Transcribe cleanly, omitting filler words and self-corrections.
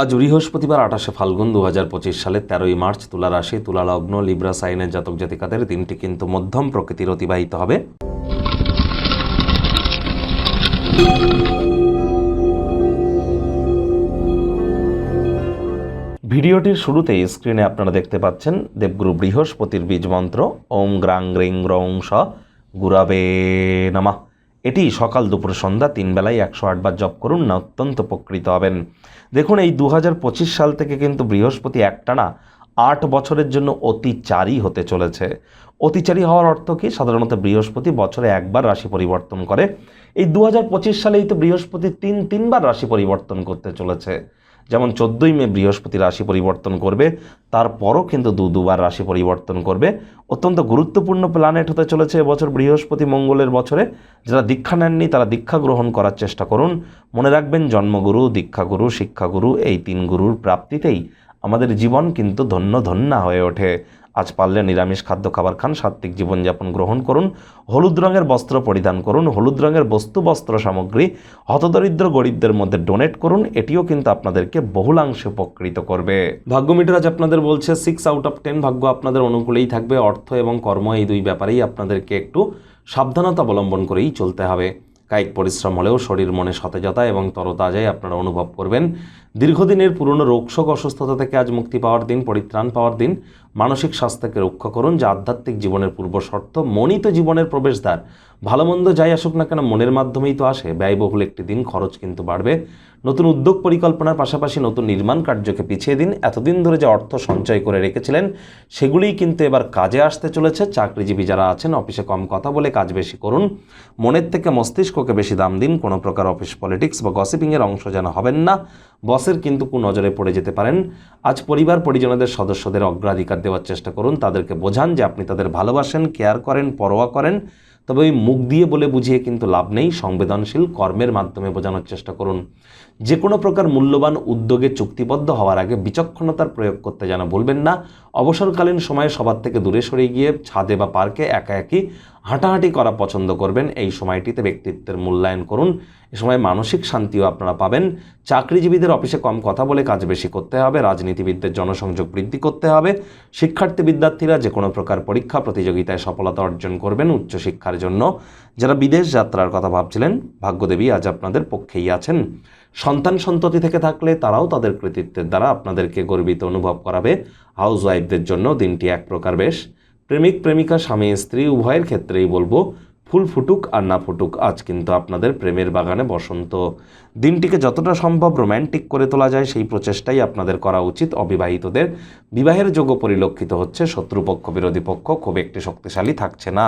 আজ বৃহস্পতিবার ২৮শে ফাল্গুন ২০২৫ সালের ১৩ই মার্চ তুলা রাশি, তুলা লগ্ন, লিব্রা সাইনের জাতক জাতিকাদের দিনটি কিন্তু মধ্যম প্রকৃতির অতিবাহিত হবে। ভিডিওটির শুরুতেই স্ক্রিনে আপনারা দেখতে পাচ্ছেন দেবগুরু বৃহস্পতির বীজ মন্ত্র ওম গ্রাং গ্রিং গ্রং স গুরাবে নমঃ। এটি সকাল দুপুর সন্ধ্যা ৩ বেলায় ১০৮ বার জপ করুন, না অত্যন্ত উপকৃত হবেন। দেখুন, এই ২০২৫ সাল থেকে কিন্তু বৃহস্পতি একটানা ৮ বছরের জন্য অতিচারী হতে চলেছে। অতিচারী হওয়ার অর্থ কি? সাধারণত বৃহস্পতি বছরে একবার রাশি পরিবর্তন করে। এই ২০২৫ সালেই তো বৃহস্পতি তিনবার রাশি পরিবর্তন করতে চলেছে। যেমন ১৪ই মে বৃহস্পতি রাশি পরিবর্তন করবে, তারপরও কিন্তু দুবার রাশি পরিবর্তন করবে। অত্যন্ত গুরুত্বপূর্ণ প্ল্যানেট হতে চলেছে এবছর বৃহস্পতি মঙ্গলের বছরে। যারা দীক্ষা নেননি তারা দীক্ষা গ্রহণ করার চেষ্টা করুন। মনে রাখবেন, জন্মগুরু, দীক্ষাগুরু, শিক্ষাগুরু, এই ৩ গুরুর প্রাপ্তিতেই আমাদের জীবন কিন্তু ধন্যা হয়ে ওঠে। আজ পারলে নিরামিষ খাদ্য খাবার খান, সাত্ত্বিক জীবনযাপন গ্রহণ করুন, হলুদ রঙের বস্ত্র পরিধান করুন, হলুদ রঙের বস্ত্র সামগ্রী হতদরিদ্র গরিবদের মধ্যে ডোনেট করুন। এটিও কিন্তু আপনাদেরকে বহুলাংশে উপকৃত করবে। ভাগ্য মিটার আজ আপনাদের বলছে 6 আউট অফ 10 ভাগ্য আপনাদের অনুকূলেই থাকবে। অর্থ এবং কর্ম এই দুই ব্যাপারেই আপনাদেরকে একটু সাবধানতা অবলম্বন করেই চলতে হবে। কায়িক পরিশ্রম হলেও শরীর মনে সতেজতা এবং তরতাজাই আপনারা অনুভব করবেন। দীর্ঘদিনের পুরনো রোগশোক অসুস্থতা থেকে আজ মুক্তি পাওয়ার দিন, পরিত্রাণ পাওয়ার দিন। মানসিক স্বাস্থ্যকে রক্ষা করুন, যা আধ্যাত্মিক জীবনের পূর্ব শর্ত। মনই তো জীবনের প্রবেশদ্বার। ভালো মন্দ যাই আসুক না কেন, মনের মাধ্যমেই তো আসে। ব্যয়বহুল একটি দিন, খরচ কিন্তু বাড়বে। নতুন উদ্যোগ পরিকল্পনার পাশাপাশি নতুন নির্মাণ কার্যকে পিছিয়ে দিন। এতদিন ধরে যে অর্থ সঞ্চয় করে রেখেছিলেন সেগুলিই কিন্তু এবার কাজে আসতে চলেছে। চাকরিজীবী যারা আছেন, অফিসে কম কথা বলে কাজ বেশি করুন। মনের থেকে মস্তিষ্ককে বেশি দাম দিন। কোনো প্রকার অফিস পলিটিক্স বা গসিপিংয়ের অংশ যেন হবেন না। বসের কিন্তু কুনজরে পড়ে যেতে পারেন। আজ পরিবার পরিজনদের সদস্যদের অগ্রাধিকার দেওয়ার চেষ্টা করুন। তাদেরকে বোঝান যে আপনি তাদের ভালোবাসেন, কেয়ার করেন, পরোয়া করেন। তবে ওই মুখ দিয়ে বলে বুঝিয়ে কিন্তু লাভ নেই। সংবেদনশীল কর্মের মাধ্যমে বোঝানোর চেষ্টা করুন। যে কোনো প্রকার মূল্যবান উদ্যোগে চুক্তিবদ্ধ হওয়ার আগে বিচক্ষণতার প্রয়োগ করতে যেন ভুলবেন না। অবসরকালীন সময়ে সবার থেকে দূরে সরে গিয়ে ছাদে বা পার্কে একা একই হাঁটাহাঁটি করা পছন্দ করবেন। এই সময়টিতে ব্যক্তিত্বের মূল্যায়ন করুন। এ সময় মানসিক শান্তিও আপনারা পাবেন। চাকরিজীবীদের অফিসে কম কথা বলে কাজ বেশি করতে হবে। রাজনীতিবিদদের জনসংযোগ বৃদ্ধি করতে হবে। শিক্ষার্থী বিদ্যার্থীরা যে কোনো প্রকার পরীক্ষা প্রতিযোগিতায় সফলতা অর্জন করবেন উচ্চশিক্ষার জন্য। যারা বিদেশ যাত্রার কথা ভাবছিলেন, ভাগ্যদেবী আজ আপনাদের পক্ষেই আছেন। সন্তান সন্ততি থেকে থাকলে তারাও তাদের কৃতিত্বের দ্বারা আপনাদেরকে গর্বিত অনুভব করাবে। হাউস ওয়াইফদের জন্য দিনটি এক প্রকার বেশ। প্রেমিক প্রেমিকা, স্বামী স্ত্রী উভয়ের ক্ষেত্রেই বলবো, ফুল ফুটুক আর না ফুটুক, আজ কিন্তু আপনাদের প্রেমের বাগানে বসন্ত। দিনটিকে যতটা সম্ভব রোম্যান্টিক করে তোলা যায় সেই প্রচেষ্টাই আপনাদের করা উচিত। অবিবাহিতদের বিবাহের যোগ্য পরিলক্ষিত হচ্ছে। শত্রুপক্ষ, বিরোধী পক্ষ খুব একটি শক্তিশালী থাকছে না।